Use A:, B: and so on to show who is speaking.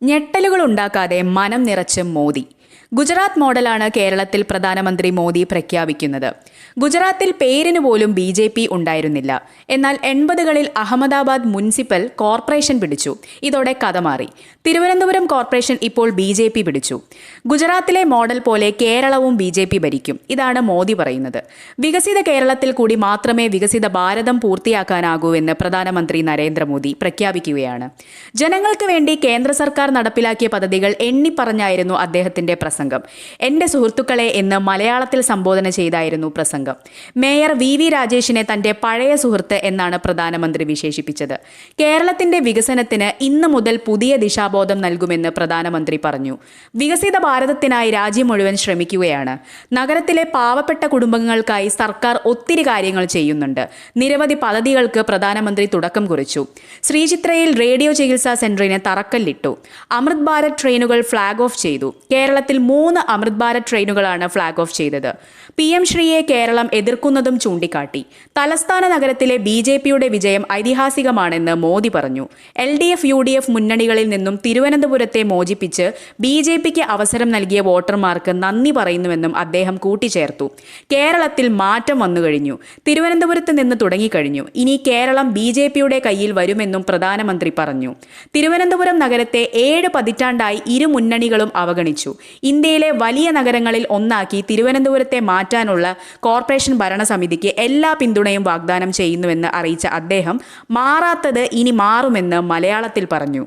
A: ഞെട്ടലുകൾ ഉണ്ടാക്കാതെ മനം നിറച്ച് മോദി. ഗുജറാത്ത് മോഡലാണ് കേരളത്തിൽ പ്രധാനമന്ത്രി മോദി പ്രഖ്യാപിക്കുന്നത്. ഗുജറാത്തിൽ പേരിന് പോലും BJP ഉണ്ടായിരുന്നില്ല. എന്നാൽ 80കളിൽ അഹമ്മദാബാദ് മുനിസിപ്പൽ കോർപ്പറേഷൻ പിടിച്ചു. ഇതോടെ കഥ മാറി. തിരുവനന്തപുരം കോർപ്പറേഷൻ ഇപ്പോൾ BJP പിടിച്ചു. ഗുജറാത്തിലെ മോഡൽ പോലെ കേരളവും BJP ഭരിക്കും. ഇതാണ് മോദി പറയുന്നത്. വികസിത കേരളത്തിൽ കൂടി മാത്രമേ വികസിത ഭാരതം പൂർത്തിയാക്കാനാകൂവെന്ന് പ്രധാനമന്ത്രി നരേന്ദ്രമോദി പ്രഖ്യാപിക്കുകയാണ്. ജനങ്ങൾക്ക് വേണ്ടി കേന്ദ്ര സർക്കാർ നടപ്പിലാക്കിയ പദ്ധതികൾ എണ്ണിപ്പറഞ്ഞായിരുന്നു അദ്ദേഹത്തിന്റെ പ്രസംഗം. എന്റെ സുഹൃത്തുക്കളെ എന്ന് മലയാളത്തിൽ സംബോധന ചെയ്തായിരുന്നു പ്രസംഗം. മേയർ VV രാജേഷിനെ തന്റെ പഴയ സുഹൃത്ത് എന്നാണ് പ്രധാനമന്ത്രി വിശേഷിപ്പിച്ചത്. കേരളത്തിന്റെ വികസനത്തിന് ഇന്നു മുതൽ പുതിയ ദിശാബോധം നൽകുമെന്ന് പ്രധാനമന്ത്രി പറഞ്ഞു. വികസിത ഭാരതത്തിനായി രാജ്യം മുഴുവൻ ശ്രമിക്കുകയാണ്. നഗരത്തിലെ പാവപ്പെട്ട കുടുംബങ്ങൾക്കായി സർക്കാർ ഒത്തിരി കാര്യങ്ങൾ ചെയ്യുന്നുണ്ട്. നിരവധി പദ്ധതികൾക്ക് പ്രധാനമന്ത്രി തുടക്കം കുറിച്ചു. ശ്രീചിത്രയിൽ റേഡിയോ ചികിത്സാ സെന്ററിന് തറക്കല്ലിട്ടു. അമൃത് ഭാരത് ട്രെയിനുകൾ ഫ്ളാഗ് ഓഫ് ചെയ്തു. കേരളത്തിൽ 3 അമൃത് ഭാരത് ട്രെയിനുകളാണ് ഫ്ളാഗ് ഓഫ് ചെയ്തത്. PM ശ്രീയെ കേരളം എതിർക്കുന്നതും ചൂണ്ടിക്കാട്ടി. തലസ്ഥാന നഗരത്തിലെ BJPയുടെ വിജയം ഐതിഹാസികമാണെന്ന് മോദി പറഞ്ഞു. LDF UDF മുന്നണികളിൽ നിന്നും തിരുവനന്തപുരത്തെ മോചിപ്പിച്ച് BJPക്ക് അവസരം നൽകിയ വോട്ടർമാർക്ക് നന്ദി പറയുന്നുവെന്നും അദ്ദേഹം കൂട്ടിച്ചേർത്തു. കേരളത്തിൽ മാറ്റം വന്നുകഴിഞ്ഞു. തിരുവനന്തപുരത്ത് നിന്ന് തുടങ്ങിക്കഴിഞ്ഞു. ഇനി കേരളം BJPയുടെ കയ്യിൽ വരുമെന്നും പ്രധാനമന്ത്രി പറഞ്ഞു. തിരുവനന്തപുരം നഗരത്തെ 7 പതിറ്റാണ്ടായി ഇരു മുന്നണികളും അവഗണിച്ചു. ഇന്ത്യയിലെ വലിയ നഗരങ്ങളിൽ ഒന്നാക്കി തിരുവനന്തപുരത്തെ മാറ്റാനുള്ള കോർപ്പറേഷൻ ഭരണസമിതിക്ക് എല്ലാ പിന്തുണയും വാഗ്ദാനം ചെയ്യുന്നുവെന്ന് അറിയിച്ച അദ്ദേഹം മാറാത്തത് ഇനി മാറുമെന്ന് മലയാളത്തിൽ പറഞ്ഞു.